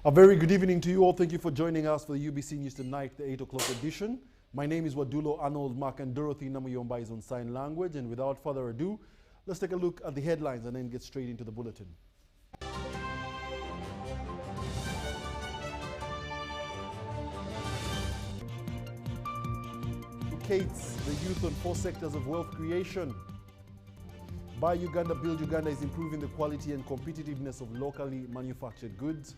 A very good evening to you all. Thank you for joining us for the UBC News Tonight, the 8 o'clock edition. My name is Wadulo, Arnold, Mark, and Dorothy Namuyomba is on sign language. And without further ado, let's take a look at the headlines and then get straight into the bulletin. Educates the youth on 4 sectors of wealth creation. Buy Uganda, Build Uganda is improving the quality and competitiveness of locally manufactured goods.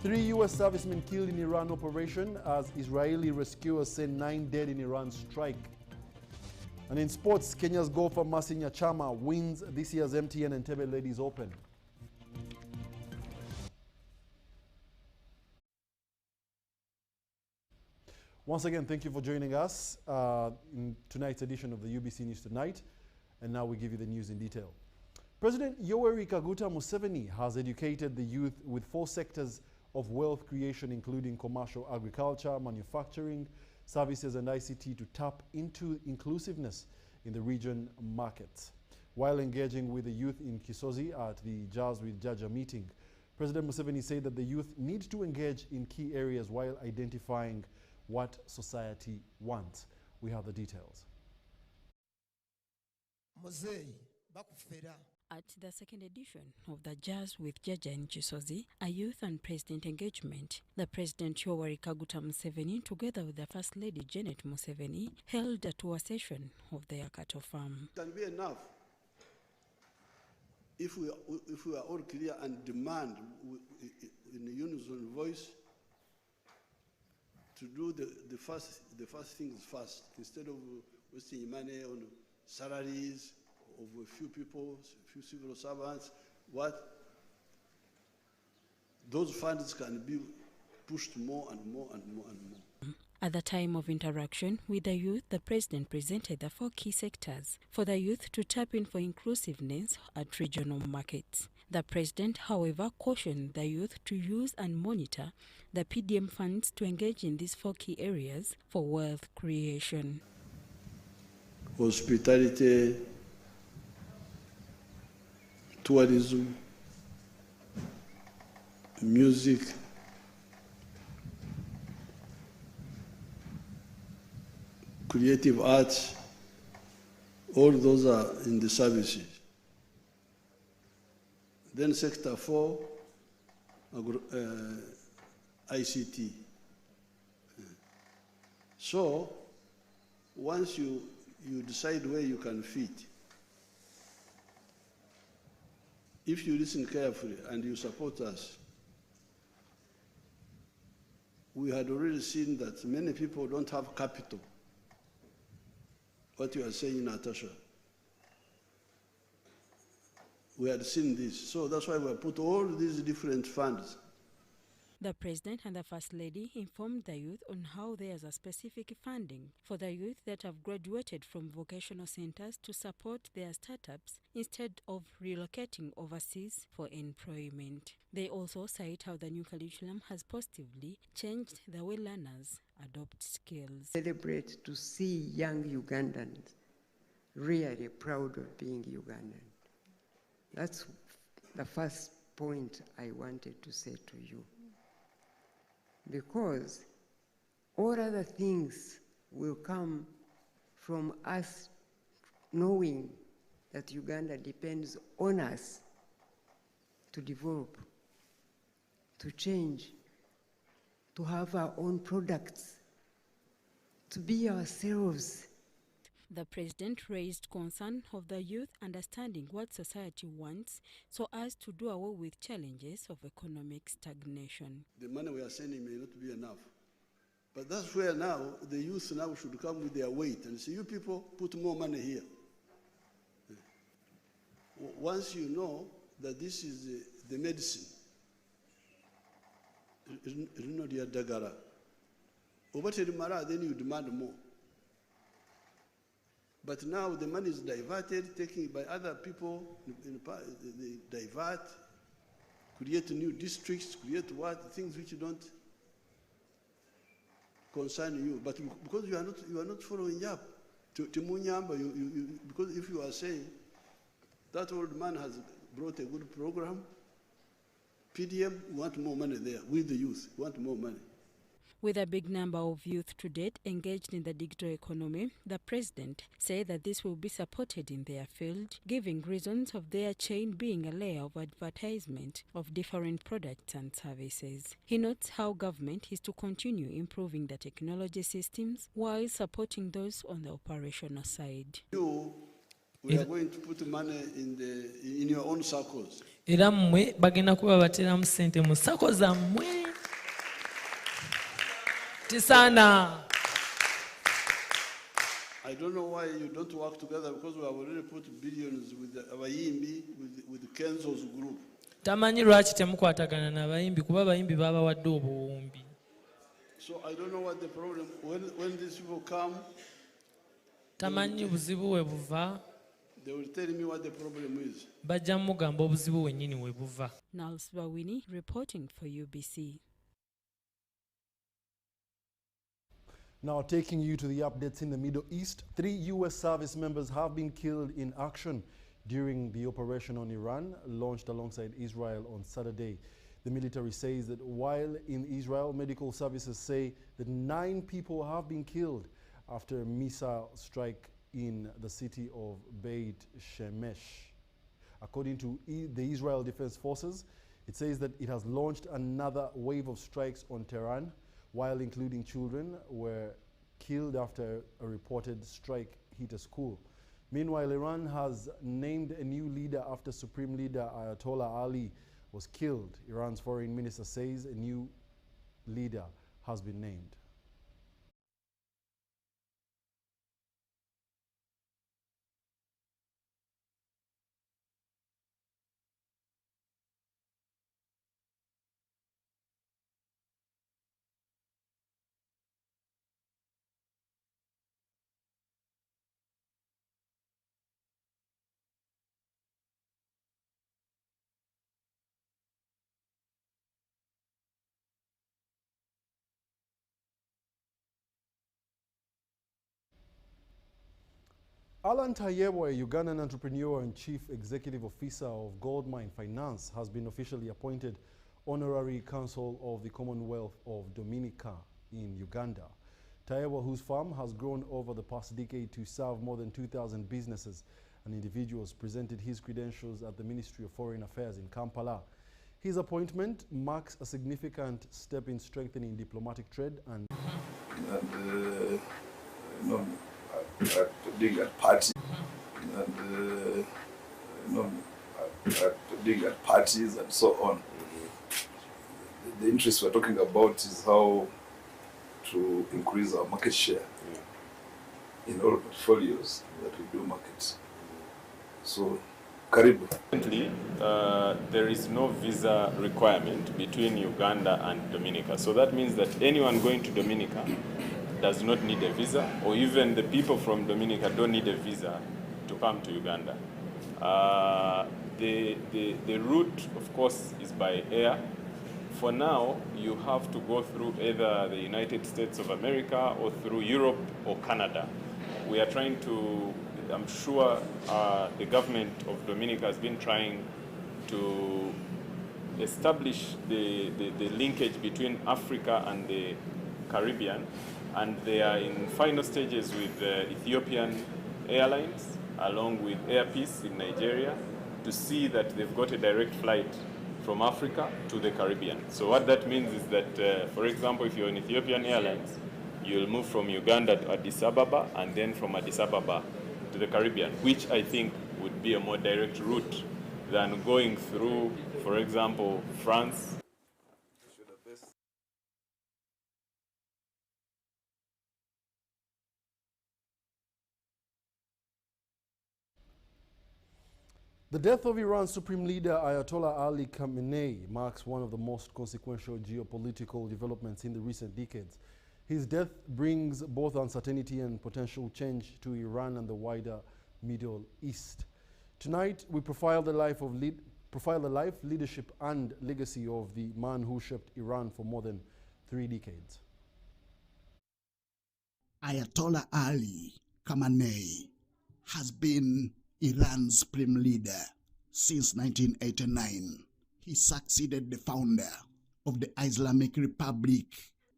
3 U.S. servicemen killed in Iran operation as Israeli rescuers say 9 dead in Iran strike. And in sports, Kenya's golfer Mercy Nyachama wins this year's MTN and Entebbe Ladies Open. Once again, thank you for joining us in tonight's edition of the UBC News Tonight. And now we give you the news in detail. President Yoweri Kaguta Museveni has educated the youth with 4 sectors of wealth creation, including commercial agriculture, manufacturing, services, and ICT to tap into inclusiveness in the region markets. While engaging with the youth in Kisozi at the Jazz with Jaja meeting, President Museveni said that the youth need to engage in key areas while identifying what society wants. We have the details. At the second edition of the Jazz with Jaja in Kisozi, a youth and president engagement, the President Yoweri Kaguta Museveni, together with the First Lady Janet Museveni, held a tour session of their cattle farm. It can be enough if we are all clear and demand in a unison voice to do the first things first, instead of wasting money on salaries of a few people, a few civil servants. Those funds can be pushed more and more and more and more. At the time of interaction with the youth, the President presented the 4 key sectors for the youth to tap in for inclusiveness at regional markets. The President, however, cautioned the youth to use and monitor the PDM funds to engage in these 4 key areas for wealth creation. Hospitality, tourism, music, creative arts, all those are in the services. Then sector 4, ICT. So once you decide where you can fit, if you listen carefully and you support us, we had already seen that many people don't have capital. What you are saying, Natasha. We had seen this. So that's why we put all these different funds. The President and the First Lady informed the youth on how there is a specific funding for the youth that have graduated from vocational centers to support their startups instead of relocating overseas for employment. They also cite how the new curriculum has positively changed the way learners adopt skills. Celebrate to see young Ugandans really proud of being Ugandan. That's the first point I wanted to say to you. Because all other things will come from us knowing that Uganda depends on us to develop, to change, to have our own products, to be ourselves. The President raised concern of the youth understanding what society wants so as to do away with challenges of economic stagnation. The money we are sending may not be enough. But that's where now the youth now should come with their weight and say, you people put more money here. Once you know that this is the medicine, then you demand more. But now the money is diverted, taken by other people, they divert, create new districts, create things which don't concern you. But because you are not following up, because if you are saying that old man has brought a good program, PDM, we want more money there. With the youth, we want more money. With a big number of youth to date engaged in the digital economy, the president said that this will be supported in their field, giving reasons of their chain being a layer of advertisement of different products and services. He notes how government is to continue improving the technology systems while supporting those on the operational side. We are going to put money in your own circles. Era mmwe bagenda kuba bateramu ssente mu ssako zammwe. Tisana. I don't know why you don't work together, because we have already put billions with our Yimbi, with Kenzo's group. Tamanyi lwaki temukwatagana n'abayimbi kuba abayimbi babawadde obuwumbi. So I don't know what the problem, when these people come, Tamanyi buzibu we buva. they will tell me what the problem is. Bajja mugamba obuzibu wennyini we buva. Nals Bawini reporting for UBC. Now taking you to the updates in the Middle East, 3 U.S. service members have been killed in action during the operation on Iran, launched alongside Israel on Saturday. The military says that while in Israel, medical services say that 9 people have been killed after a missile strike in the city of Beit Shemesh. According to the Israel Defense Forces, it says that it has launched another wave of strikes on Tehran, while including children were killed after a reported strike hit a school. Meanwhile, Iran has named a new leader after Supreme Leader Ayatollah Ali was killed. Iran's foreign minister says a new leader has been named. Alan Tayewa, a Ugandan entrepreneur and chief executive officer of Goldmine Finance, has been officially appointed honorary consul of the Commonwealth of Dominica in Uganda. Tayewa, whose firm has grown over the past decade to serve more than 2,000 businesses and individuals, presented his credentials at the Ministry of Foreign Affairs in Kampala. His appointment marks a significant step in strengthening diplomatic trade and being at parties and being at parties and so on. The interest we're talking about is how to increase our market share in all portfolios that we do market. So, Karibu. Currently, there is no visa requirement between Uganda and Dominica. So that means that anyone going to Dominica does not need a visa, or even the people from Dominica don't need a visa to come to Uganda. The route, of course, is by air. For now, you have to go through either the United States of America or through Europe or Canada. We are trying to, I'm sure the government of Dominica has been trying to establish the linkage between Africa and the Caribbean, and they are in final stages with Ethiopian Airlines, along with Air Peace in Nigeria, to see that they've got a direct flight from Africa to the Caribbean. So what that means is that, for example, if you're in Ethiopian Airlines, you'll move from Uganda to Addis Ababa, and then from Addis Ababa to the Caribbean, which I think would be a more direct route than going through, for example, France. The death of Iran's Supreme Leader Ayatollah Ali Khamenei marks one of the most consequential geopolitical developments in the recent decades. His death brings both uncertainty and potential change to Iran and the wider Middle East. Tonight, we profile the life, leadership, and legacy of the man who shaped Iran for more than 3 decades. Ayatollah Ali Khamenei has been Iran's supreme leader since 1989. he succeeded the founder of the Islamic Republic,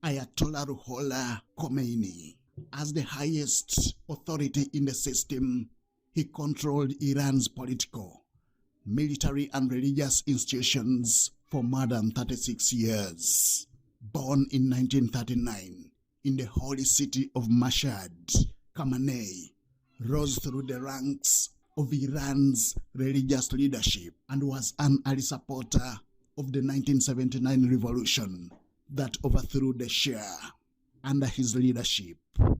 Ayatollah Ruhollah Khomeini. As the highest authority in the system, he controlled Iran's political, military and religious institutions for more than 36 years. Born in 1939 in the holy city of Mashhad, Khamenei rose through the ranks of Iran's religious leadership and was an early supporter of the 1979 revolution that overthrew the Shah. Under his leadership,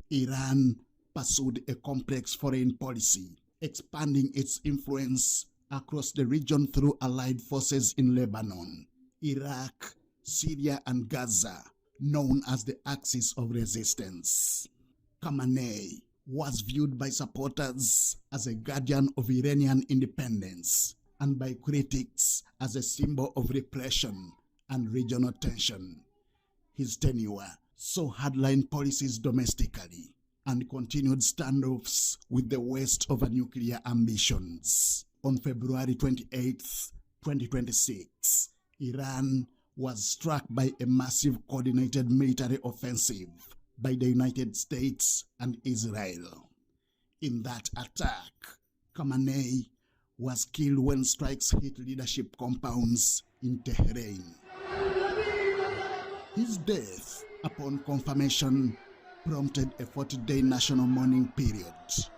Iran pursued a complex foreign policy, expanding its influence across the region through allied forces in Lebanon, Iraq, Syria, and Gaza, known as the Axis of Resistance. Khamenei was viewed by supporters as a guardian of Iranian independence and by critics as a symbol of repression and regional tension. His tenure saw hardline policies domestically and continued standoffs with the West over nuclear ambitions. On February 28, 2026, Iran was struck by a massive coordinated military offensive by the United States and Israel. In that attack, Khamenei was killed when strikes hit leadership compounds in Tehran. His death, upon confirmation, prompted a 40-day national mourning period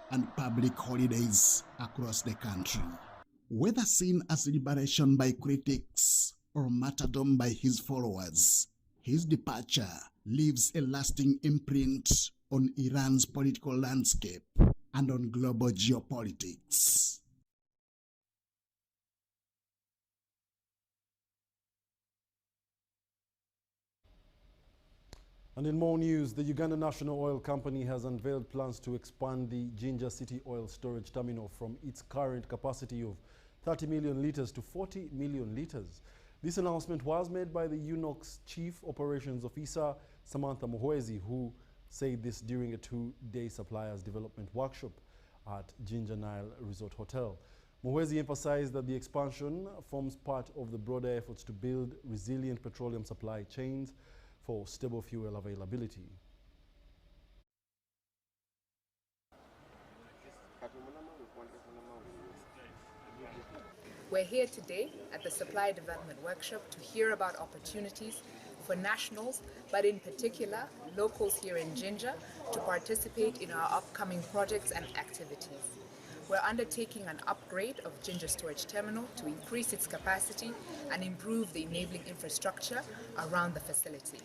and public holidays across the country. Whether seen as liberation by critics or martyrdom by his followers, his departure leaves a lasting imprint on Iran's political landscape and on global geopolitics. And in more news, the Uganda National Oil Company has unveiled plans to expand the Jinja City Oil Storage Terminal from its current capacity of 30 million litres to 40 million litres. This announcement was made by the UNOC's Chief Operations Officer, Samantha Muhwezi, who said this during a two-day suppliers development workshop at Jinja Nile Resort Hotel. Muhwezi emphasized that the expansion forms part of the broader efforts to build resilient petroleum supply chains for stable fuel availability. We're here today at the Supply Development Workshop to hear about opportunities for nationals, but in particular, locals here in Jinja, to participate in our upcoming projects and activities. We're undertaking an upgrade of Jinja Storage Terminal to increase its capacity and improve the enabling infrastructure around the facility.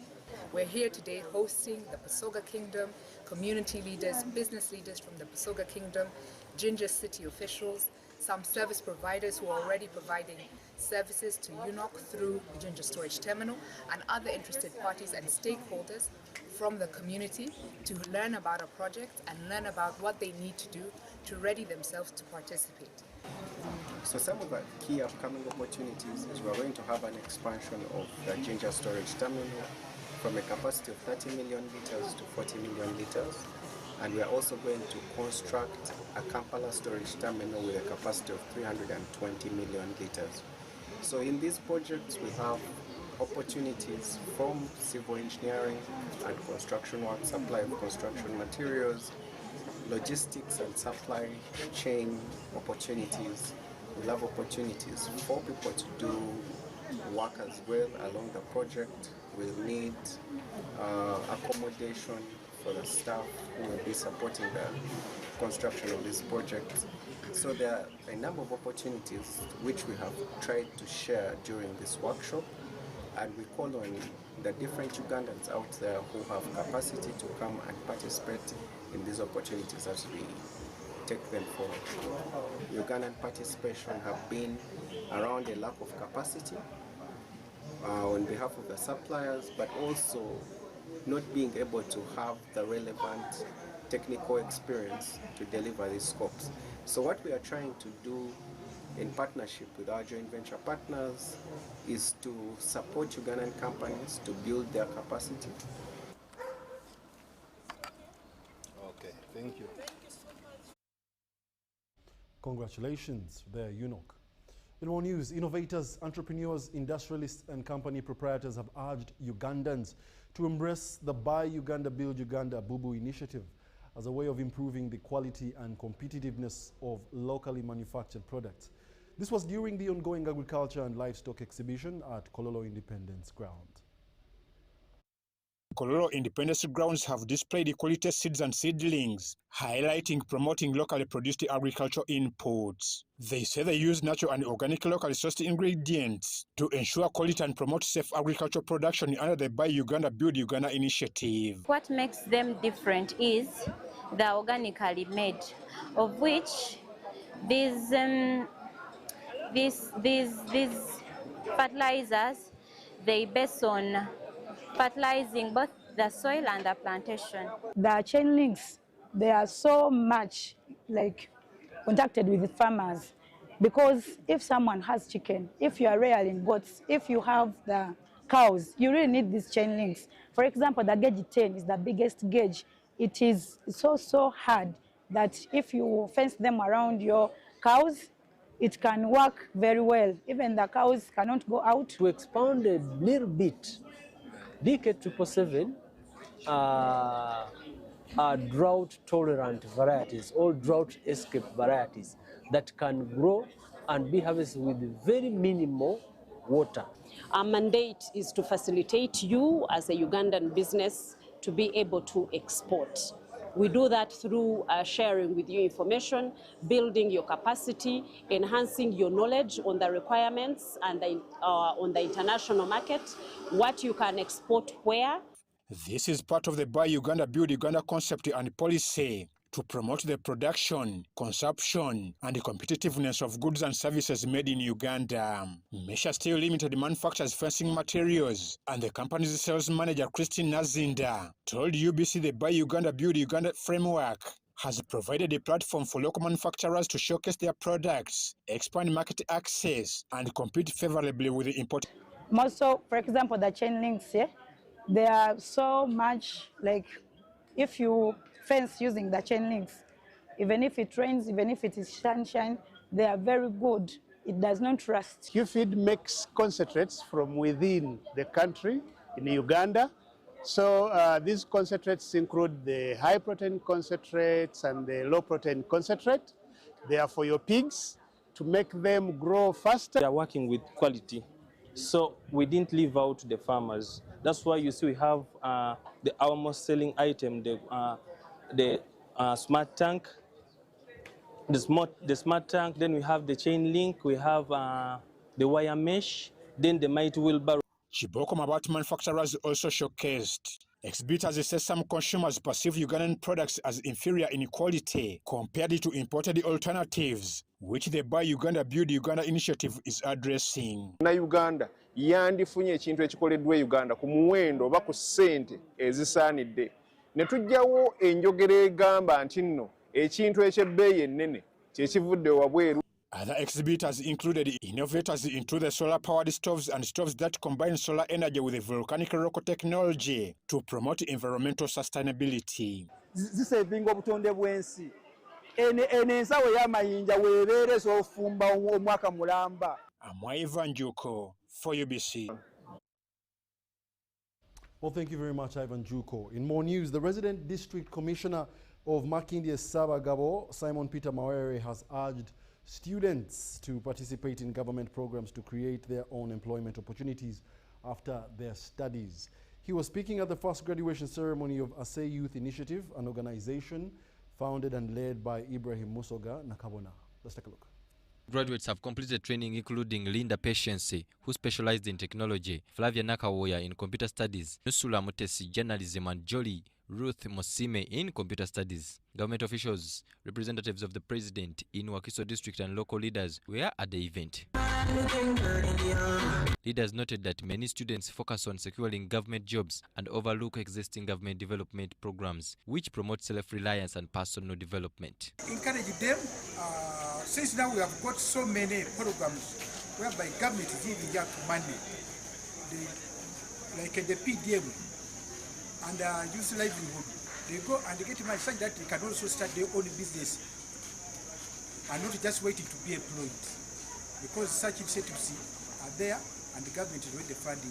We're here today hosting the Busoga Kingdom, community leaders, business leaders from the Busoga Kingdom, Jinja city officials, some service providers who are already providing services to UNOC through Jinja Storage Terminal, and other interested parties and stakeholders from the community to learn about our project and learn about what they need to do to ready themselves to participate. So some of the key upcoming opportunities is we're going to have an expansion of the Jinja Storage Terminal from a capacity of 30 million litres to 40 million litres. And we are also going to construct a Kampala storage terminal with a capacity of 320 million litres. So in these projects we have opportunities from civil engineering and construction work, supply of construction materials, logistics and supply chain opportunities. We'll have opportunities for people to do work as well along the project. We'll need accommodation for the staff who will be supporting the construction of this project. So there are a number of opportunities which we have tried to share during this workshop, and we call on the different Ugandans out there who have capacity to come and participate in these opportunities as we take them forward. Ugandan participation have been around a lack of capacity on behalf of the suppliers, but also not being able to have the relevant technical experience to deliver these scopes. So what we are trying to do in partnership with our joint venture partners is to support Ugandan companies to build their capacity. Okay, thank you. Congratulations there, UNOC. In more news, innovators, entrepreneurs, industrialists and company proprietors have urged Ugandans to embrace the Buy Uganda, Build Uganda BUBU initiative as a way of improving the quality and competitiveness of locally manufactured products. This was during the ongoing agriculture and livestock exhibition at Kololo Independence Ground. Kololo Independence Grounds have displayed quality seeds and seedlings, highlighting promoting locally produced agricultural inputs. They say they use natural and organic locally sourced ingredients to ensure quality and promote safe agricultural production under the Buy Uganda, Build Uganda initiative. What makes them different is the organically made, of which these fertilizers, they base on fertilizing both the soil and the plantation. The chain links, they are so much contacted with the farmers, because if someone has chicken, if you are rearing goats, if you have the cows, you really need these chain links. For example, the gauge 10 is the biggest gauge. It is so hard that if you fence them around your cows, it can work very well. Even the cows cannot go out. To expand a little bit, DK777 are drought-tolerant varieties, or drought-escape varieties that can grow and be harvested with very minimal water. Our mandate is to facilitate you as a Ugandan business to be able to export. We do that through sharing with you information, building your capacity, enhancing your knowledge on the requirements and on the international market, what you can export where. This is part of the Buy Uganda, Build Uganda concept and policy to promote the production, consumption, and the competitiveness of goods and services made in Uganda. Mesha Steel Limited manufactures fencing materials, and the company's sales manager, Christine Nazinda, told UBC the Buy Uganda, Build Uganda framework has provided a platform for local manufacturers to showcase their products, expand market access, and compete favorably with the import. Also, for example, the chain links, they are so much if you fence using the chain links, even if it rains, even if it is sunshine, they are very good. It does not rust. QFeed makes concentrates from within the country in Uganda. So these concentrates include the high protein concentrates and the low protein concentrate. They are for your pigs to make them grow faster. They are working with quality. So we didn't leave out the farmers. That's why you see we have our most selling item, the smart tank, the smart tank. Then we have the chain link. We have the wire mesh. Then the mighty wheelbarrow. Chiboko Mabati manufacturers also showcased. Exhibitors say some consumers perceive Ugandan products as inferior in quality compared to imported alternatives, which the Buy Uganda, Build Uganda initiative is addressing. Na Uganda yandifunye ekintu ekikoleddwa Uganda ku muwendo oba ku ssente ezisaanidde. Ne tujjawo enjogera egamba nti nno ekintu eky'ebbeeyi ennene kye kivudde wabweru. Other exhibitors included innovators into the solar-powered stoves and stoves that combine solar energy with volcanic rock technology to promote environmental sustainability. Zisevinga obutonde bw'ensi. Ensawo y'amayinja weebeere z'ofumba omwaka mulamba. Ivan Juko for UBC. Well, thank you very much, Ivan Juko. In more news, the resident district commissioner of Makindye Sabagabo, Simon Peter Mawere, has urged students to participate in government programs to create their own employment opportunities after their studies. He was speaking at the first graduation ceremony of Asay Youth Initiative, an organization founded and led by Ibrahim Musoga Nakabona. Let's take a look. Graduates have completed training including Linda Patience, who specialized in technology, Flavia Nakawoya in computer studies, Nusula Mutesi journalism, and Jolie Ruth Mosime in computer studies. Government officials, representatives of the president in Wakiso district and local leaders were at the event. Leaders noted that many students focus on securing government jobs and overlook existing government development programs which promote self-reliance and personal development. Encourage them, since now we have got so many programs whereby government is giving out money, like the PDM and youth livelihood. They go and they get money such that they can also start their own business and not just waiting to be employed. because such incentives are there and the government is already funding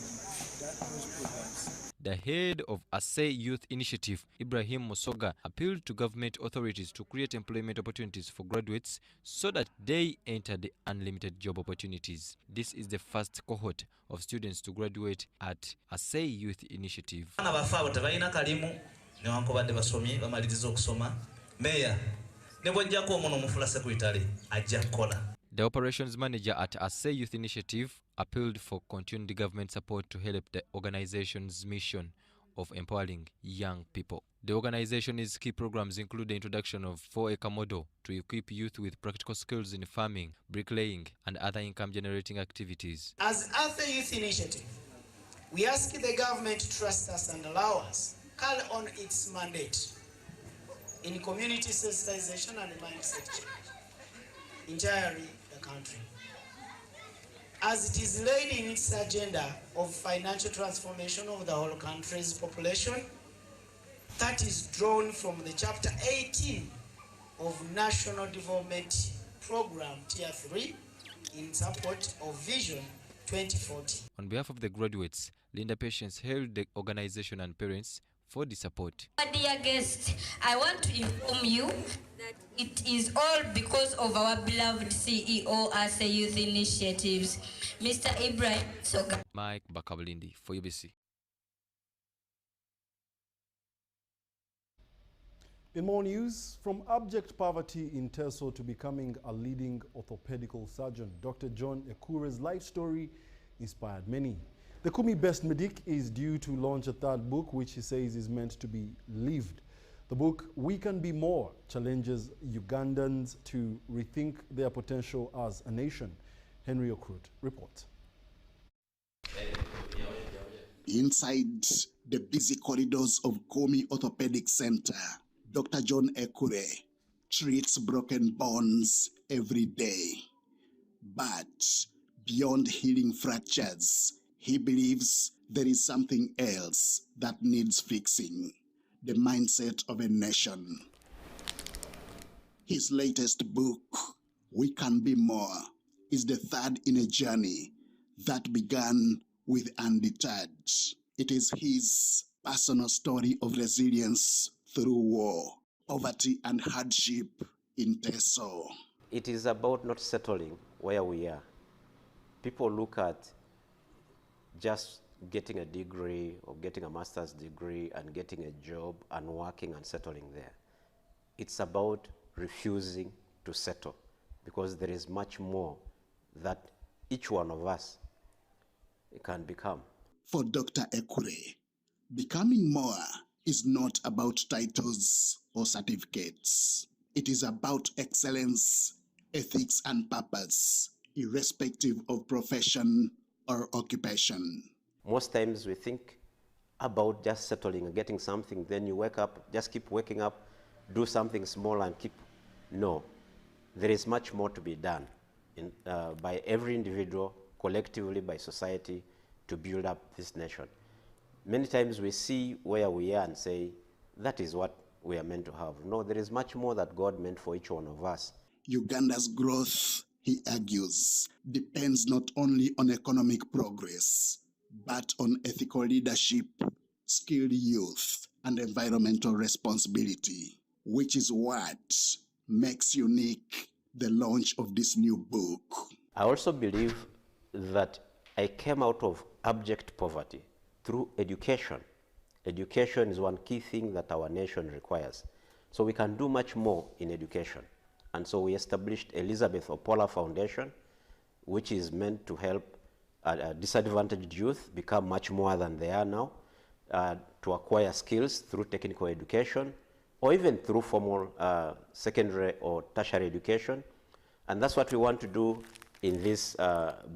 those programs. The head of Assay Youth Initiative, Ibrahim Musoga, appealed to government authorities to create employment opportunities for graduates so that they enter the unlimited job opportunities. This is the first cohort of students to graduate at Assay Youth Initiative. The operations manager at Assay Youth Initiative appealed for continued government support to help the organization's mission of empowering young people. The organization's key programs include the introduction of 4-acre model to equip youth with practical skills in farming, bricklaying, and other income-generating activities. As Assay Youth Initiative, we ask the government to trust us and allow us carry on its mandate in community sensitization and mindset change entirely the country, as it is laid in its agenda of financial transformation of the whole country's population that is drawn from the chapter 18 of National Development Program Tier 3 in support of Vision 2040. On behalf of the graduates, Linda Patience hailed the organization and parents for the support. Dear guests, I want to inform you that it is all because of our beloved CEO Assay Youth Initiatives, Mr. Ibrahim Soga. Mike Bakabalindi for UBC. In more news, from abject poverty in Teso to becoming a leading orthopedical surgeon, Dr. John Ekure's life story inspired many. The Kumi Best Medic is due to launch a third book, which he says is meant to be lived. The book, We Can Be More, challenges Ugandans to rethink their potential as a nation. Henry Okrut reports. Inside the busy corridors of Kumi Orthopedic Center, Dr. John Ekure treats broken bones every day. But beyond healing fractures, he believes there is something else that needs fixing: the mindset of a nation. His latest book, We Can Be More, is the third in a journey that began with Undeterred. It is his personal story of resilience through war, poverty, and hardship in Teso. It is about not settling where we are. People look at just getting a degree or getting a master's degree and getting a job and working and settling there. It's about refusing to settle, because there is much more that each one of us can become. For Dr. Ekure, becoming more is not about titles or certificates. It is about excellence, ethics, and purpose, irrespective of profession or occupation. Most times we think about just settling and getting something, then you wake up, just keep waking up, do something small and keep. No, there is much more to be done by every individual, collectively, by society, to build up this nation. Many times we see where we are and say, that is what we are meant to have. No, there is much more that God meant for each one of us. Uganda's growth, he argues, depends not only on economic progress, but on ethical leadership, skilled youth, and environmental responsibility, which is what makes unique the launch of this new book. I also believe that I came out of abject poverty through education. Education is one key thing that our nation requires. So we can do much more in education. And so we established Elizabeth Opola Foundation, which is meant to help disadvantaged youth become much more than they are now, to acquire skills through technical education, or even through formal secondary or tertiary education. And that's what we want to do in this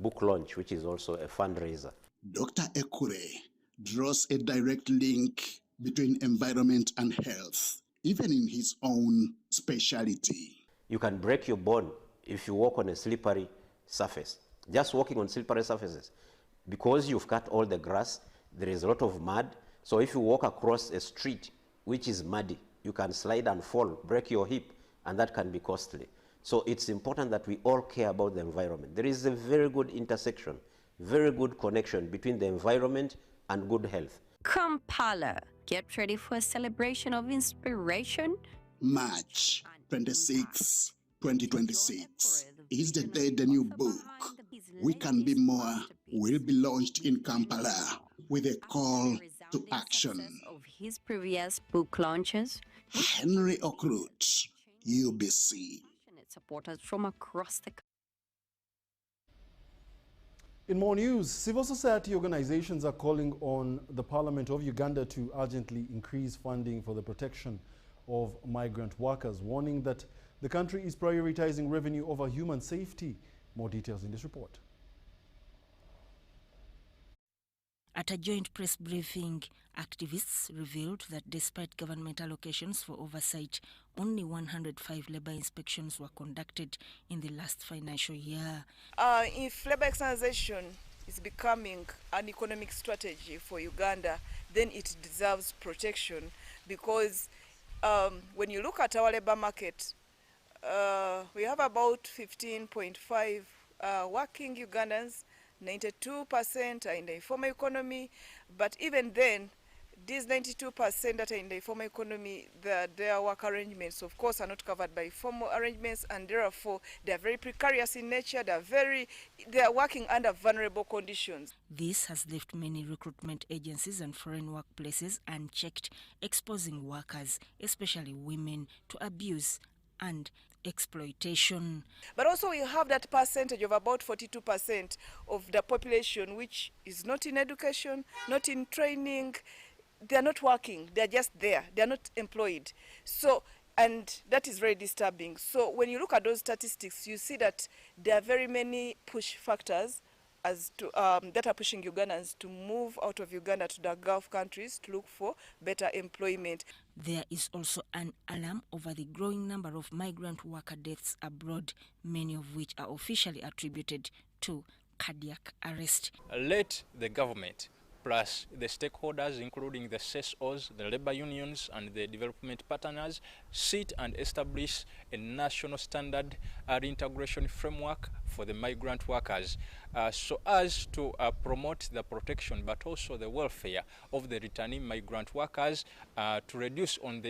book launch, which is also a fundraiser. Dr. Ekure draws a direct link between environment and health, even in his own specialty. You can break your bone if you walk on a slippery surface. Just walking on slippery surfaces. Because you've cut all the grass, there is a lot of mud. So if you walk across a street which is muddy, you can slide and fall, break your hip, and that can be costly. So it's important that we all care about the environment. There is a very good intersection, very good connection between the environment and good health. Kampala, get ready for a celebration of inspiration. March 26, 2026 is the day the new book, We Can Be More, will be launched in Kampala with a call to action. Of his previous book launches, Henry Okrut, UBC. supporters from across the country. In more news, civil society organizations are calling on the Parliament of Uganda to urgently increase funding for the protection of migrant workers, warning that the country is prioritizing revenue over human safety. More details in this report. At a joint press briefing, activists revealed that despite government allocations for oversight, only 105 labour inspections were conducted in the last financial year. If labour externalization is becoming an economic strategy for Uganda, then it deserves protection, because when you look at our labour market, we have about 15.5 working Ugandans. 92% are in the informal economy, but even then, these 92% that are in the informal economy, their work arrangements, of course, are not covered by formal arrangements, and therefore they are very precarious in nature. They are working under vulnerable conditions. This has left many recruitment agencies and foreign workplaces unchecked, exposing workers, especially women, to abuse and exploitation. But also we have that percentage of about 42% of the population which is not in education, not in training. They are not working, they are just there, they are not employed. So, and that is very disturbing. So when you look at those statistics, you see that there are very many push factors as to, that are pushing Ugandans to move out of Uganda to the Gulf countries to look for better employment. There is also an alarm over the growing number of migrant worker deaths abroad, many of which are officially attributed to cardiac arrest. Let the government plus the stakeholders, including the CSOs, the labor unions, and the development partners, sit and establish a national standard reintegration framework for the migrant workers, so as to promote the protection but also the welfare of the returning migrant workers, to reduce on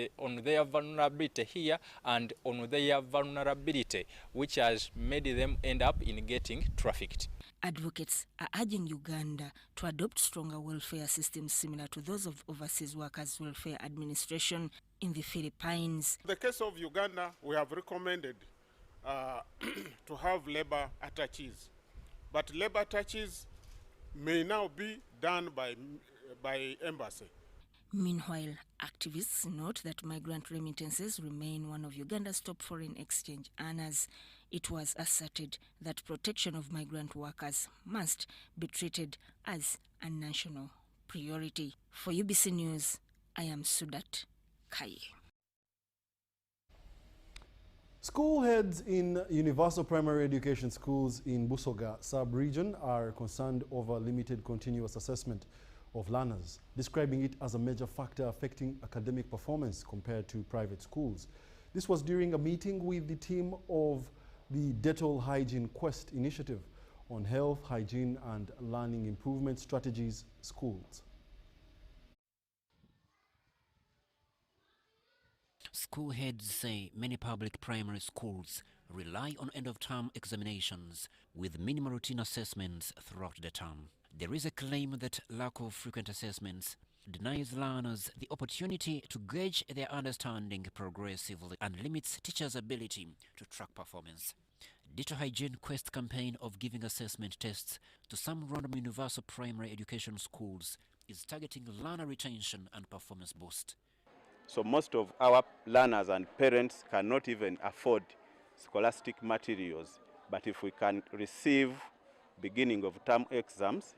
their vulnerability here and on their vulnerability which has made them end up in getting trafficked. Advocates are urging Uganda to adopt stronger welfare systems similar to those of Overseas Workers Welfare Administration in the Philippines. In the case of Uganda, we have recommended to have labor attaches, but labor attaches may now be done by embassy. Meanwhile, activists note that migrant remittances remain one of Uganda's top foreign exchange earners. It was asserted that protection of migrant workers must be treated as a national priority. For UBC News, I am Sudat Kai. School heads in universal primary education schools in Busoga sub-region are concerned over limited continuous assessment of learners, describing it as a major factor affecting academic performance compared to private schools. This was during a meeting with the team of the Dental Hygiene Quest initiative on health, hygiene and learning improvement strategies schools. School heads say many public primary schools rely on end-of-term examinations with minimal routine assessments throughout the term. There is a claim that lack of frequent assessments denies learners the opportunity to gauge their understanding progressively and limits teachers' ability to track performance. Dental Hygiene Quest campaign of giving assessment tests to some random universal primary education schools is targeting learner retention and performance boost. So most of our learners and parents cannot even afford scholastic materials. But if we can receive beginning of term exams,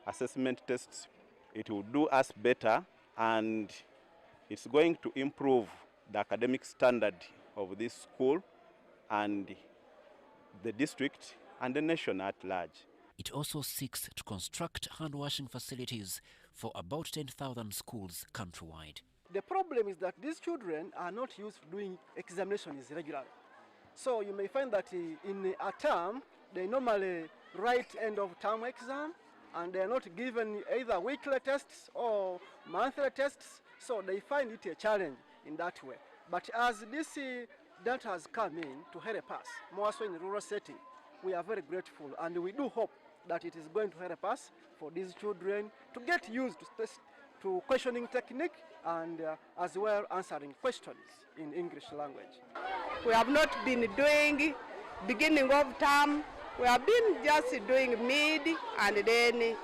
assessment tests, it will do us better, and it's going to improve the academic standard of this school and the district and the nation at large. It also seeks to construct hand-washing facilities for about 10,000 schools countrywide. The problem is that these children are not used to doing examinations regularly. So you may find that in a term, they normally write end of term exam, and they are not given either weekly tests or monthly tests, so they find it a challenge in that way. But as this data has come in to help us, more so in the rural setting, we are very grateful, and we do hope that it is going to help us for these children to get used to questioning technique and as well answering questions in English language. We have not been doing beginning of term. We have been just doing mid and then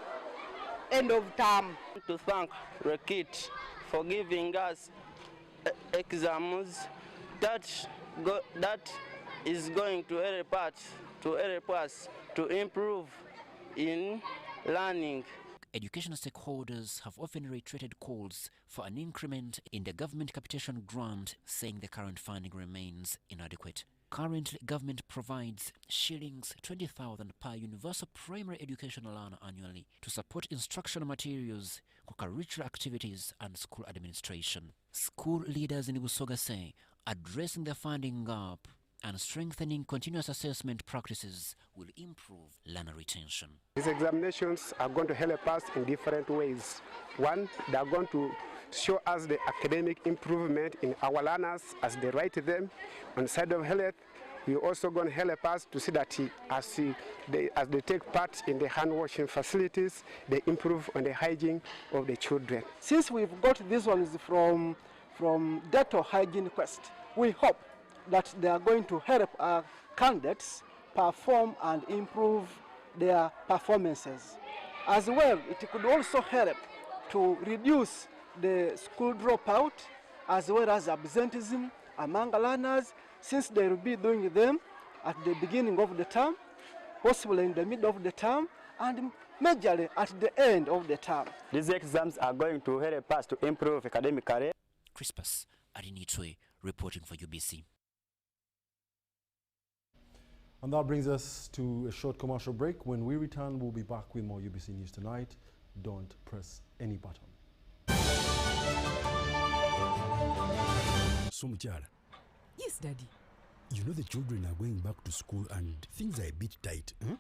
end of term. To thank Rekit for giving us exams that is going to help us to improve in learning. Educational stakeholders have often reiterated calls for an increment in the government capitation grant, saying the current funding remains inadequate. Currently, government provides shillings 20,000 per universal primary education learner annually to support instructional materials, co-curricular activities, and school administration. School leaders in Busoga say addressing the funding gap and strengthening continuous assessment practices will improve learner retention. These examinations are going to help us in different ways. One, they are going to show us the academic improvement in our learners as they write them. On the side of health, we're also going to help us to see that as they take part in the hand washing facilities, they improve on the hygiene of the children. Since we've got these ones from Dental Hygiene Quest, we hope that they are going to help our candidates perform and improve their performances. As well, it could also help to reduce the school dropout as well as absenteeism among learners, since they will be doing them at the beginning of the term, possibly in the middle of the term, and majorly at the end of the term. These exams are going to help us to improve academically. Crispus Arinitwe reporting for UBC. And that brings us to a short commercial break. When we return, we'll be back with more UBC News Tonight. Don't press any button. So, Muchara. Yes, Daddy. You know the children are going back to school and things are a bit tight. Huh?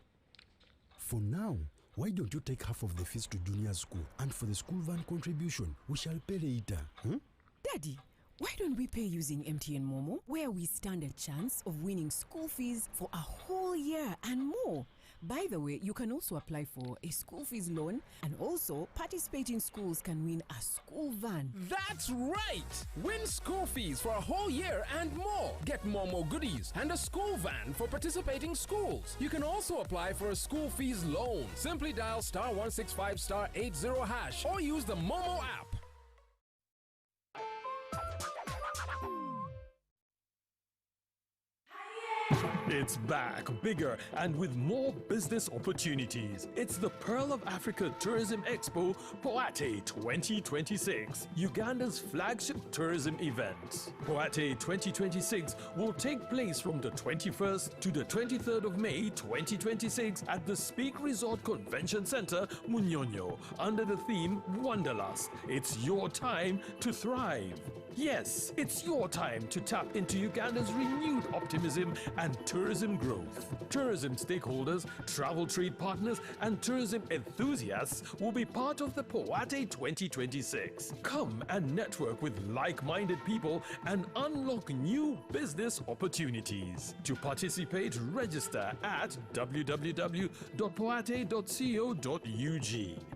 For now, why don't you take half of the fees to junior school, and for the school van contribution, we shall pay later. Huh? Daddy, why don't we pay using MTN Momo, where we stand a chance of winning school fees for a whole year and more? By the way, you can also apply for a school fees loan, and also participating schools can win a school van. That's right! Win school fees for a whole year and more. Get Momo goodies and a school van for participating schools. You can also apply for a school fees loan. Simply dial *165 *80# or use the Momo app. It's back, bigger, and with more business opportunities. It's the Pearl of Africa Tourism Expo, Poate 2026, Uganda's flagship tourism event. Poate 2026 will take place from the 21st to the 23rd of May 2026 at the Speak Resort Convention Center, Munyonyo, under the theme Wanderlust. It's your time to thrive. Yes, it's your time to tap into Uganda's renewed optimism and tourism growth. Tourism stakeholders, travel trade partners, and tourism enthusiasts will be part of the Poate 2026. Come and network with like-minded people and unlock new business opportunities. To participate, register at www.poate.co.ug.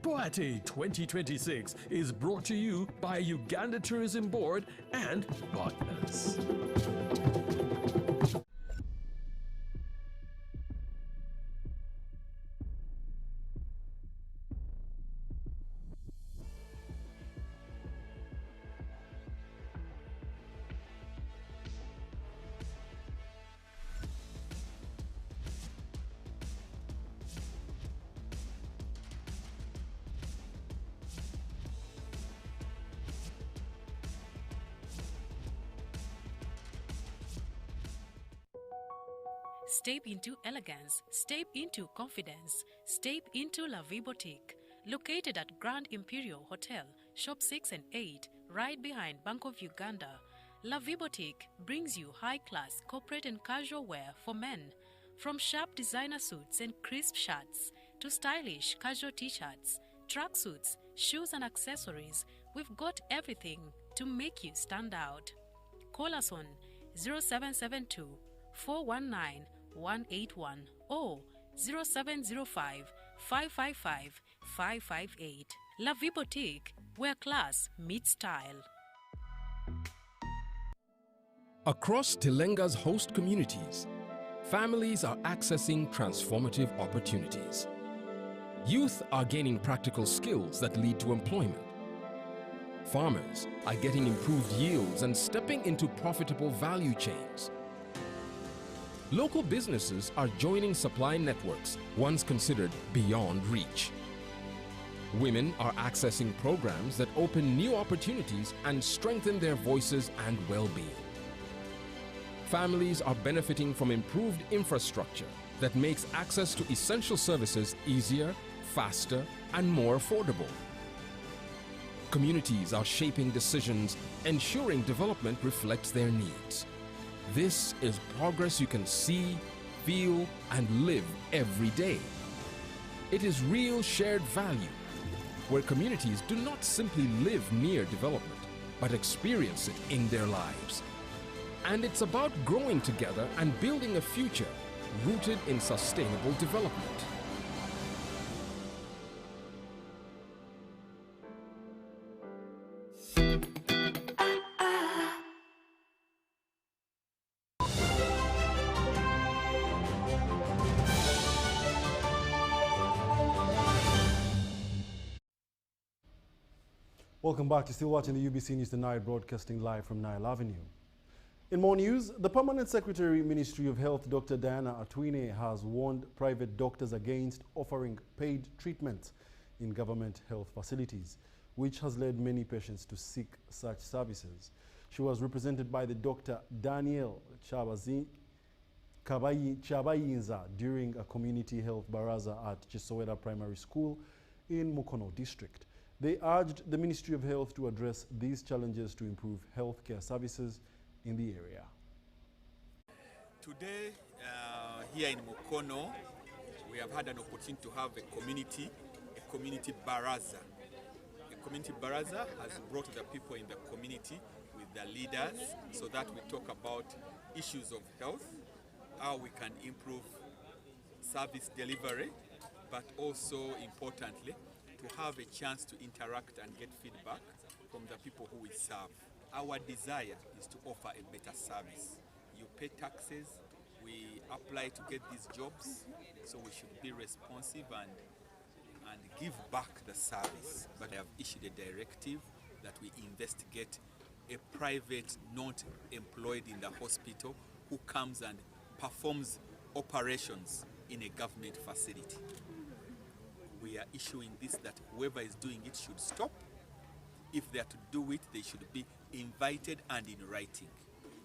Poate 2026 is brought to you by Uganda Tourism Board and partners. Step into elegance, step into confidence, step into La Vie Boutique. Located at Grand Imperial Hotel, Shop 6 and 8, right behind Bank of Uganda. La Vie Boutique brings you high-class corporate and casual wear for men. From sharp designer suits and crisp shirts to stylish casual t-shirts, tracksuits, shoes and accessories, we've got everything to make you stand out. Call us on 0772 419 181 or 0705 555 558. La Vie Boutique, where class meets style. Across Tilenga's host communities, families are accessing transformative opportunities. Youth are gaining practical skills that lead to employment. Farmers are getting improved yields and stepping into profitable value chains. Local businesses are joining supply networks once considered beyond reach. Women are accessing programs that open new opportunities and strengthen their voices and well-being. Families are benefiting from improved infrastructure that makes access to essential services easier, faster, and more affordable. Communities are shaping decisions, ensuring development reflects their needs. This is progress you can see, feel, and live every day. It is real shared value, where communities do not simply live near development, but experience it in their lives. And it's about growing together and building a future rooted in sustainable development. Welcome back. You're still watching the UBC News Tonight, broadcasting live from Nile Avenue. In more news, the Permanent Secretary, Ministry of Health, Dr. Diana Atwine, has warned private doctors against offering paid treatment in government health facilities, which has led many patients to seek such services. She was represented by the Dr. Daniel Chabayinza during a community health baraza at Chisowera Primary School in Mukono District. They urged the Ministry of Health to address these challenges to improve healthcare services in the area. Today, here in Mukono, we have had an opportunity to have a community baraza. A community baraza has brought the people in the community with the leaders so that we talk about issues of health, how we can improve service delivery, but also importantly, to have a chance to interact and get feedback from the people who we serve. Our desire is to offer a better service. You pay taxes, we apply to get these jobs, so we should be responsive and give back the service. But I have issued a directive that we investigate a private not employed in the hospital who comes and performs operations in a government facility. We are issuing this that whoever is doing it should stop. If they are to do it, they should be invited and in writing.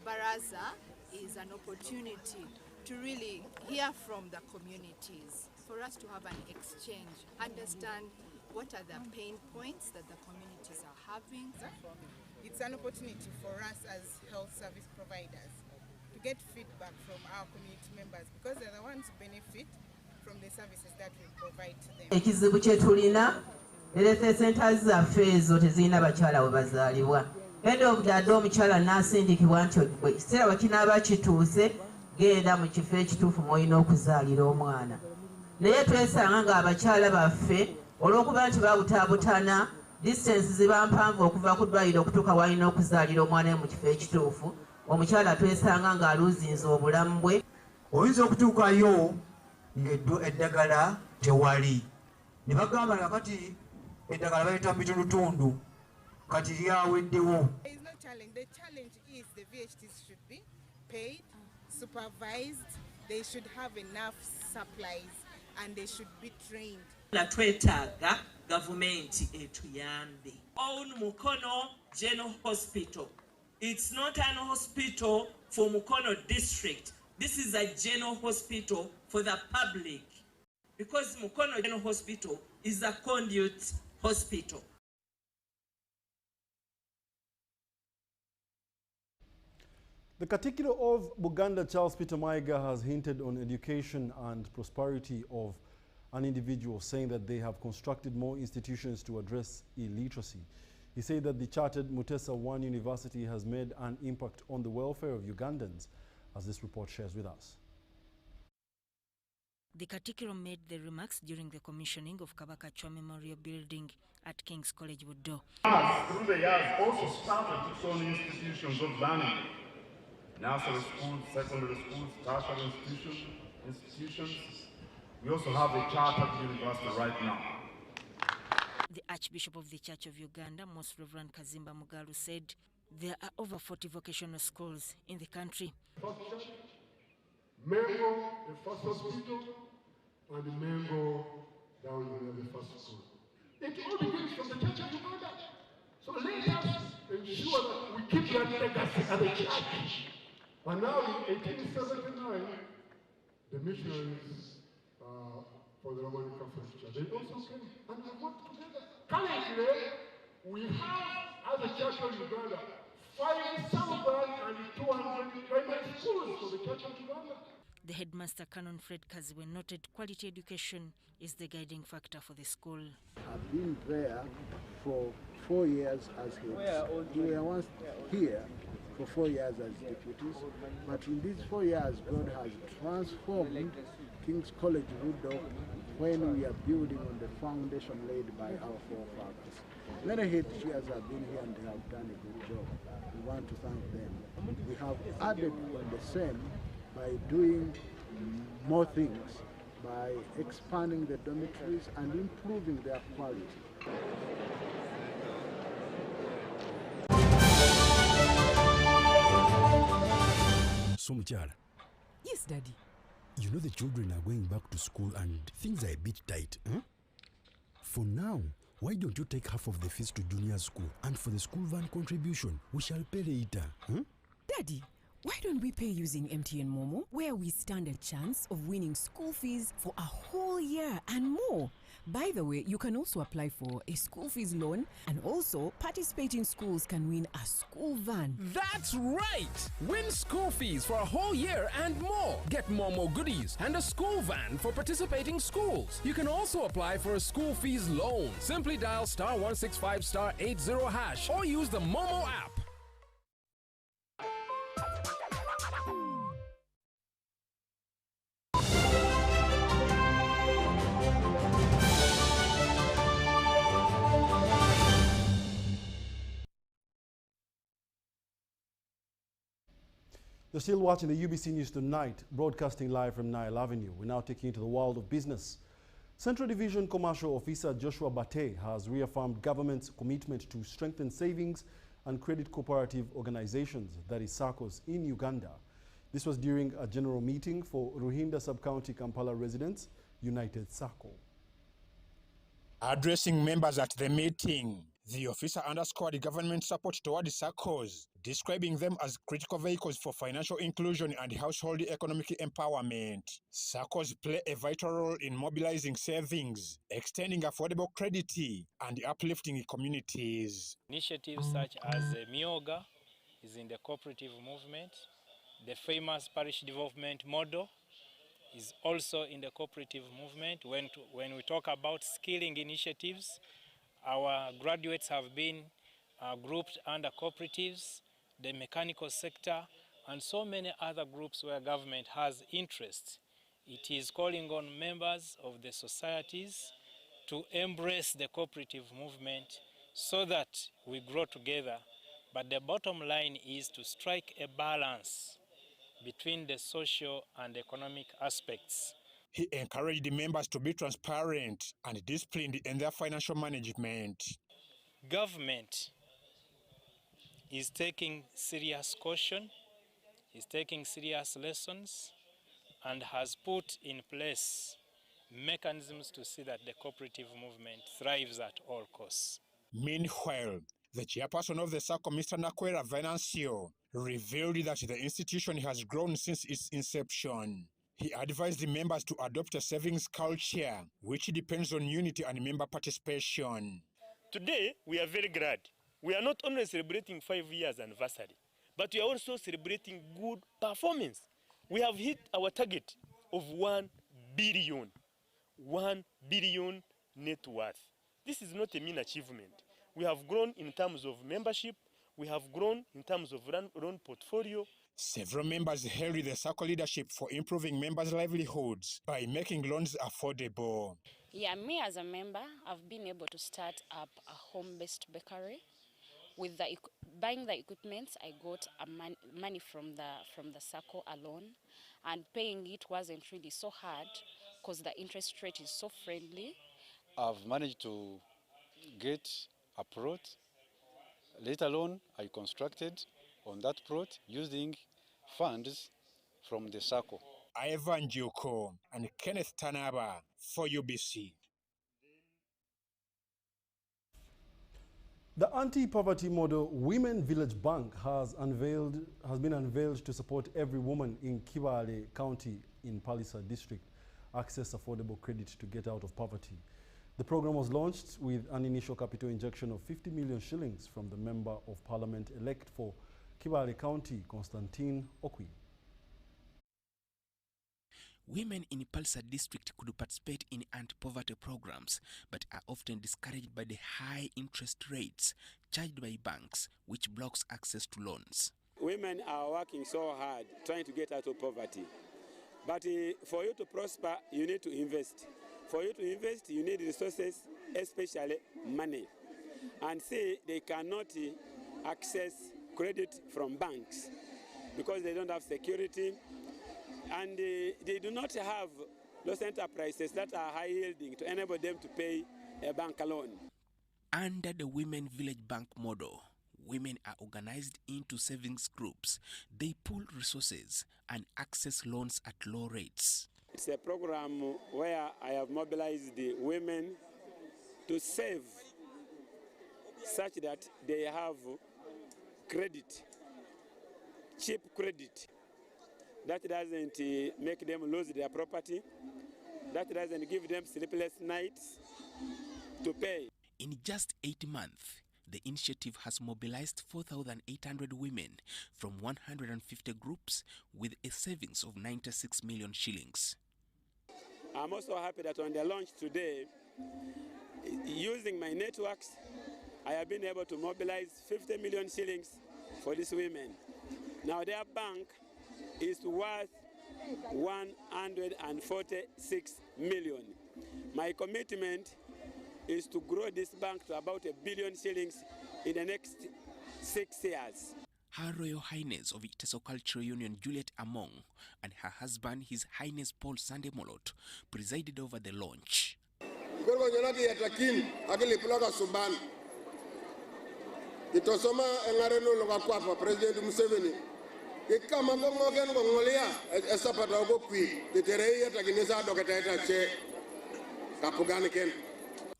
Baraza is an opportunity to really hear from the communities, for us to have an exchange, understand what are the pain points that the communities are having. It's an opportunity for us as health service providers to get feedback from our community members, because they're the ones who benefit from the services that we provide to them. Ekizibu kye tulina health centers zaffe ezo tezirina bakyala we bazaalibwa. Edda obudadde omukyala n'asindikibwa nti ekiseera bwe kinaaba kituuse genda mu kifo ekituufu mw'olina okuzaalira omwana. Naye twesanga ng'abakyala baffe olw'okuba nti babutaabutana distance ziba mpanvu okuva ku ddwaliro okutuuka w'alina okuzaalira omwana we mu kifo ekituufu, omukyala twesanga ng'aluuzinze obulamu bwe. Oyinza okutuukayo ng'eddagala tewali. Ne bagamba nakati eddagala bayita mu bitundutundu kati lyaweddewo. There is no challenge. The challenge is the VHTs should be paid, supervised, they should have enough supplies, and they should be trained. Na twetaaga gavumenti etuyambe. Own Mukono General Hospital. It's not an hospital for Mukono district. This is a general hospital for the public. Because Mukono General Hospital is a conduit hospital. The Katikkiro of Buganda, Charles Peter Mayiga, has hinted on education and prosperity of an individual, saying that they have constructed more institutions to address illiteracy. He said that the chartered Mutesa I University has made an impact on the welfare of Ugandans, as this report shares with us. The Katikkiro made the remarks during the commissioning of Kabaka Chwa Memorial Building at King's College, Wodo. Through the years, also started its own institutions of learning. Nursery schools, secondary schools, tertiary institutions. We also have a chartered university right now. The Archbishop of the Church of Uganda, Most Reverend Kazimba Mugalu, said there are over 40 vocational schools in the country. Mango, the first hospital, and the Mango down there, the first school. It all begins from the Church of Uganda. So let us ensure that we keep that legacy as a church. And now in 1879, the missionaries for the Roman Catholic Church, they also came and we worked together. Currently, we have, as a church of Uganda, 5,200 primary schools for the Church of Uganda. The headmaster, Canon Fred Kaziwe, noted quality education is the guiding factor for the school. I've been there for 4 years as head. We were once here for 4 years as deputies, but in these 4 years, God has transformed King's College Woodall when we are building on the foundation laid by our forefathers. Many head chairs have been here and they have done a good job. We want to thank them. We have added on the same by doing more things, by expanding the dormitories and improving their quality. So, Muchala. Yes, Daddy. You know the children are going back to school and things are a bit tight, huh? For now, why don't you take half of the fees to junior school, and for the school van contribution, we shall pay later, huh? Daddy, why don't we pay using MTN Momo, where we stand a chance of winning school fees for a whole year and more? By the way, you can also apply for a school fees loan, and also participating schools can win a school van. That's right! Win school fees for a whole year and more. Get more goodies and a school van for participating schools. You can also apply for a school fees loan. Simply dial *165*80# or use the Momo app. You're still watching the UBC News Tonight, broadcasting live from Nile Avenue. We're now taking you to the world of business. Central Division Commercial Officer Joshua Bate has reaffirmed government's commitment to strengthen savings and credit cooperative organizations, that is SACCOs, in Uganda. This was during a general meeting for Ruhinda Sub-County Kampala residents, United SACCO. Addressing members at the meeting, the officer underscored government support toward SACCOs, describing them as critical vehicles for financial inclusion and household economic empowerment. SACCOs play a vital role in mobilizing savings, extending affordable credit, and uplifting communities. Initiatives such as Myoga is in the cooperative movement. The famous parish development model is also in the cooperative movement. When we talk about skilling initiatives, our graduates have been grouped under cooperatives, the mechanical sector, and so many other groups where government has interest. It is calling on members of the societies to embrace the cooperative movement so that we grow together. But the bottom line is to strike a balance between the social and economic aspects. He encouraged the members to be transparent and disciplined in their financial management. Government is taking serious caution, is taking serious lessons, and has put in place mechanisms to see that the cooperative movement thrives at all costs. Meanwhile, the chairperson of the SACCO, Mr. Nakwera Venancio, revealed that the institution has grown since its inception. He advised the members to adopt a savings culture, which depends on unity and member participation. Today, we are very glad. We are not only celebrating 5 years anniversary, but we are also celebrating good performance. We have hit our target of 1 billion. 1 billion net worth. This is not a mean achievement. We have grown in terms of membership. We have grown in terms of loan portfolio. Several members hailed the SACCO leadership for improving members' livelihoods by making loans affordable. Yeah, me as a member, I've been able to start up a home-based bakery. With the buying the equipment, I got money from the SACCO alone, and paying it wasn't really so hard because the interest rate is so friendly. I've managed to get a plot. Later on, I constructed on that plot using funds from the SACCO. Ivan Juko and Kenneth Tanaba for UBC. The anti-poverty model Women Village Bank has been unveiled to support every woman in Kibale County in Palisa District access affordable credit to get out of poverty. The program was launched with an initial capital injection of 50 million shillings from the Member of Parliament elect for Kibale County, Constantine Okwi. Women in Palisa district could participate in anti-poverty programs, but are often discouraged by the high interest rates charged by banks, which blocks access to loans. Women are working so hard trying to get out of poverty. But for you to prosper, you need to invest. For you to invest, you need resources, especially money. And see, they cannot access credit from banks because they don't have security. And they do not have those enterprises that are high yielding to enable them to pay a bank loan. Under the Women Village Bank model, women are organized into savings groups. They pool resources and access loans at low rates. It's a program where I have mobilized the women to save such that they have credit, cheap credit. That doesn't make them lose their property. That doesn't give them sleepless nights to pay. In just 8 months, the initiative has mobilized 4,800 women from 150 groups with a savings of 96 million shillings. I'm also happy that on the launch today, using my networks, I have been able to mobilize 50 million shillings for these women. Now their bank is worth 146 million. My commitment is to grow this bank to about 1 billion shillings in the next 6 years. Her Royal Highness of Iteso Cultural Union Juliet Among and her husband, His Highness Paul Sandemolot, presided over the launch. President Museveni.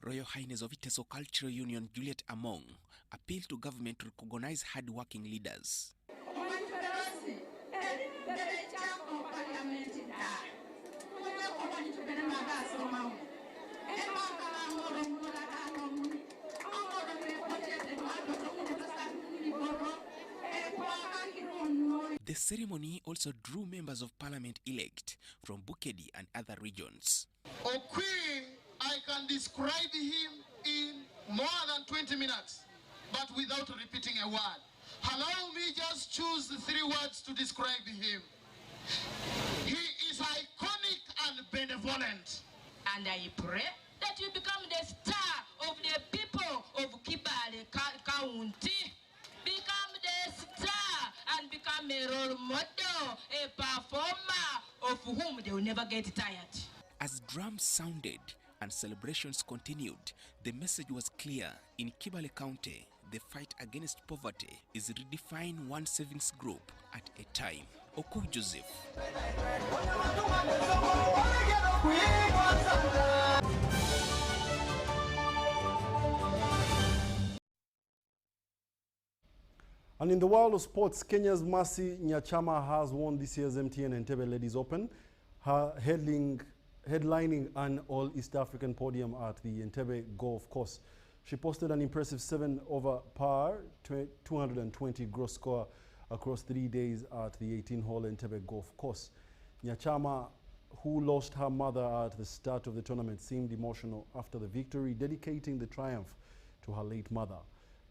Royal Highness of Iteso Cultural Union Juliet Among appealed to government to recognize hard-working leaders. The ceremony also drew members of parliament elect from Bukedi and other regions. Okwi, I can describe him in more than 20 minutes, but without repeating a word. Allow me just choose 3 words to describe him. He is iconic and benevolent. And I pray that you become the star of the people of Kibale County. Become the star and become a role model, a performer of whom they will never get tired. As drums sounded and celebrations continued, the message was clear. In Kibale County, the fight against poverty is redefine one savings group at a time. Oku Joseph. And in the world of sports, Kenya's Mercy Nyachama has won this year's MTN Entebbe Ladies Open, headlining an all-East African podium at the Entebbe Golf Course. She posted an impressive 7 over par, 220 gross score across 3 days at the 18-hole Entebbe Golf Course. Nyachama, who lost her mother at the start of the tournament, seemed emotional after the victory, dedicating the triumph to her late mother.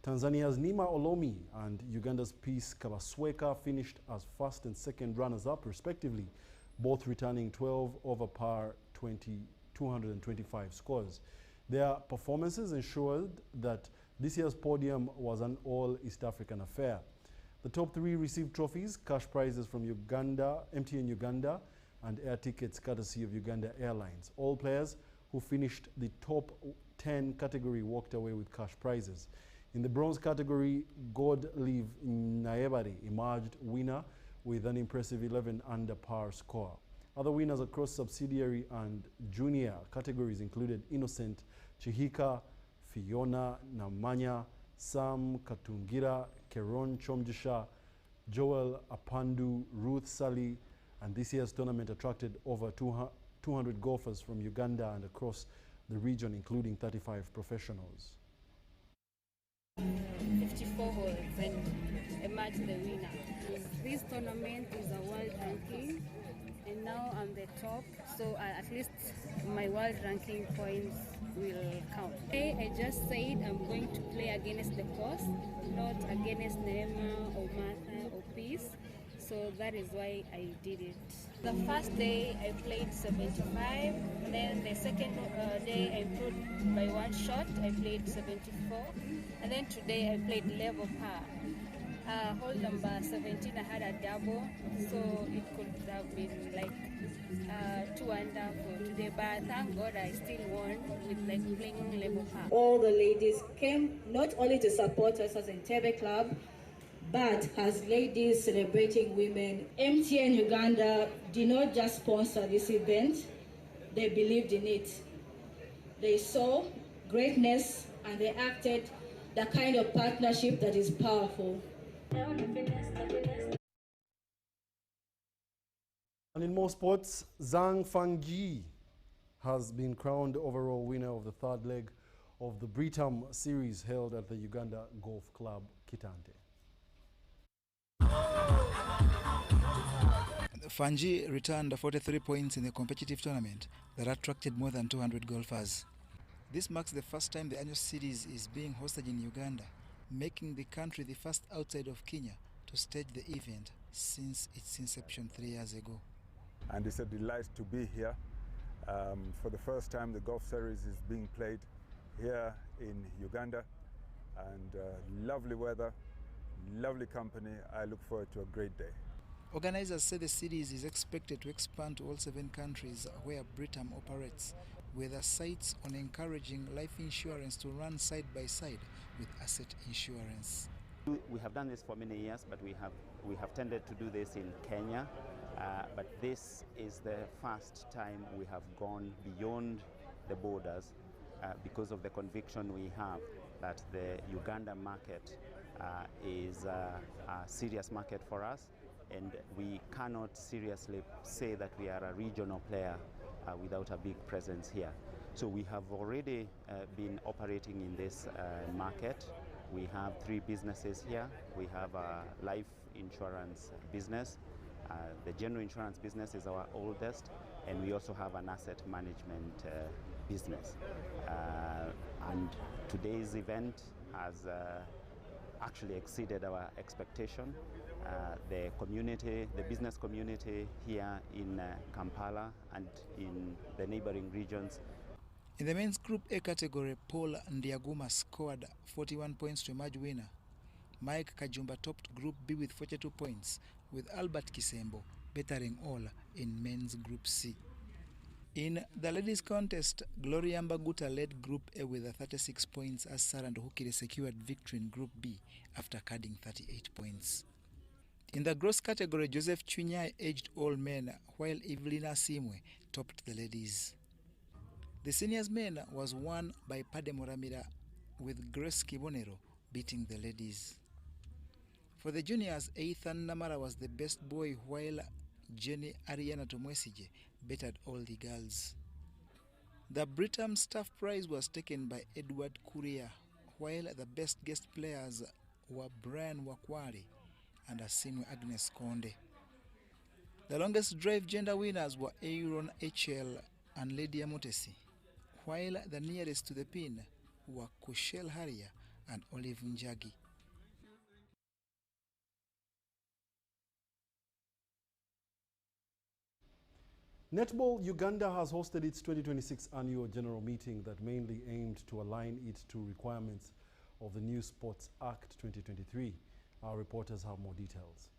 Tanzania's Nima Olomi and Uganda's Peace Kabasweka finished as first and second runners-up, respectively, both returning 12 over par 225 scores. Their performances ensured that this year's podium was an all-East African affair. The top three received trophies, cash prizes from Uganda, MTN Uganda, and air tickets courtesy of Uganda Airlines. All players who finished the top 10 category walked away with cash prizes. In the bronze category, Godlive Naebari emerged winner with an impressive 11 under par score. Other winners across subsidiary and junior categories included Innocent Chihika, Fiona Namanya, Sam Katungira, Keron Chomjisha, Joel Apandu, Ruth Sally, and this year's tournament attracted over 200 golfers from Uganda and across the region, including 35 professionals. 54 holes and emerged the winner. This tournament is a world ranking, and now I'm the top, so at least my world ranking points will count. Today I just said I'm going to play against the course, not against Neema or Martha or Peace, so that is why I did it. The first day I played 75, then the second day I improved by one shot, I played 74, and then today I played level par. Hole number 17 I had a double, so it could have been like 2 under for today, but thank God I still won with like playing level par. All the ladies came not only to support us as Entebbe Club, but as ladies celebrating women. MTN Uganda did not just sponsor this event, they believed in it. They saw greatness and they acted the kind of partnership that is powerful. And in more sports, Zhang Fangji has been crowned overall winner of the third leg of the Britam series held at the Uganda Golf Club, Kitante. Fangji returned 43 points in the competitive tournament that attracted more than 200 golfers. This marks the first time the annual series is being hosted in Uganda, making the country the first outside of Kenya to stage the event since its inception 3 years ago. And it's a delight to be here. For the first time, the golf series is being played here in Uganda, and lovely weather, lovely company. I look forward to a great day. Organizers say the series is expected to expand to all 7 countries where Britam operates, with a sights on encouraging life insurance to run side by side with asset insurance. We have done this for many years, but we have tended to do this in Kenya. But this is the first time we have gone beyond the borders because of the conviction we have that the Uganda market is a serious market for us, and we cannot seriously say that we are a regional player without a big presence here. So we have already been operating in this market. We have 3 businesses here. We have a life insurance business. The general insurance business is our oldest, and we also have an asset management business. And today's event has actually exceeded our expectation. The community, the business community here in Kampala and in the neighboring regions. In the men's Group A category, Paul Ndiaguma scored 41 points to emerge winner. Mike Kajumba topped Group B with 42 points, with Albert Kisembo bettering all in men's Group C. In the ladies' contest, Gloria Mbaguta led Group A with 36 points as Sarah Ndohukire secured victory in Group B after carding 38 points. In the gross category, Joseph Chunyai edged all men, while Evelina Simwe topped the ladies. The seniors men was won by Pade Moramira, with Grace Kibonero beating the ladies. For the juniors, Ethan Namara was the best boy, while Jenny Ariana Tomwesije bettered all the girls. The Britam Staff Prize was taken by Edward Kuria, while the best guest players were Brian Wakwari and Asimwe Agnes Konde. The longest drive gender winners were Aaron HL and Lydia Mutesi, while the nearest to the pin were Kushel Haria and Olive Njagi. Netball Uganda has hosted its 2026 annual general meeting that mainly aimed to align it to requirements of the new Sports Act 2023. Our reporters have more details.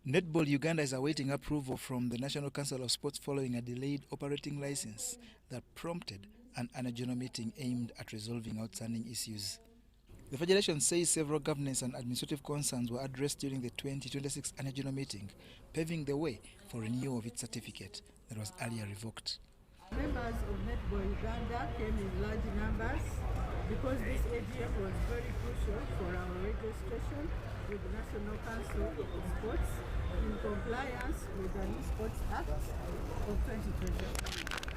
Netball Uganda is awaiting approval from the National Council of Sports following a delayed operating license that prompted an annual general meeting aimed at resolving outstanding issues. The Federation says several governance and administrative concerns were addressed during the 2026 annual general meeting, paving the way for renewal of its certificate that was earlier revoked. Members of Netball Uganda came in large numbers because this AGM was very crucial for our registration with the National Council of Sports in compliance with the new Sports Act of 2023.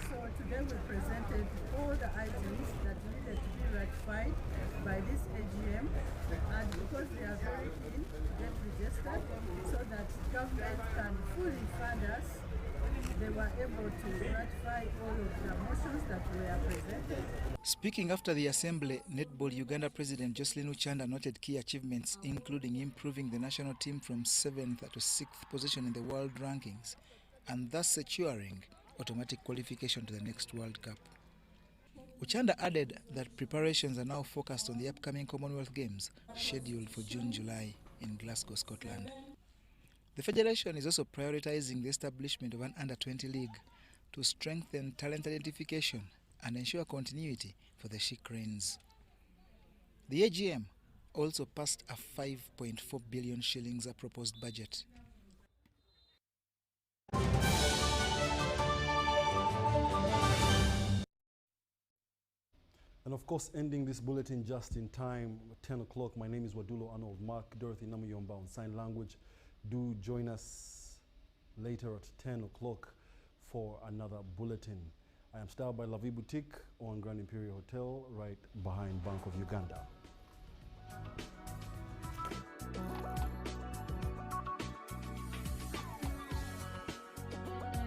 So today we presented all the items that needed to be ratified by this AGM, and because they are very keen to get registered so that government can fully fund us, they were able to ratify all of the motions that were presented. Speaking after the assembly, Netball Uganda President Jocelyn Uchanda noted key achievements, including improving the national team from 7th to 6th position in the world rankings, and thus securing automatic qualification to the next World Cup. Uchanda added that preparations are now focused on the upcoming Commonwealth Games, scheduled for June-July in Glasgow, Scotland. The Federation is also prioritizing the establishment of an under-20 league to strengthen talent identification and ensure continuity for the She Cranes. The AGM also passed a 5.4 billion shillings proposed budget. And of course, ending this bulletin just in time, 10 o'clock. My name is Wadulo Arnold. Mark Dorothy Namuyomba on sign language. Do join us later at 10 o'clock for another bulletin. I am styled by Lavi Boutique on Grand Imperial Hotel, right behind Bank of Uganda.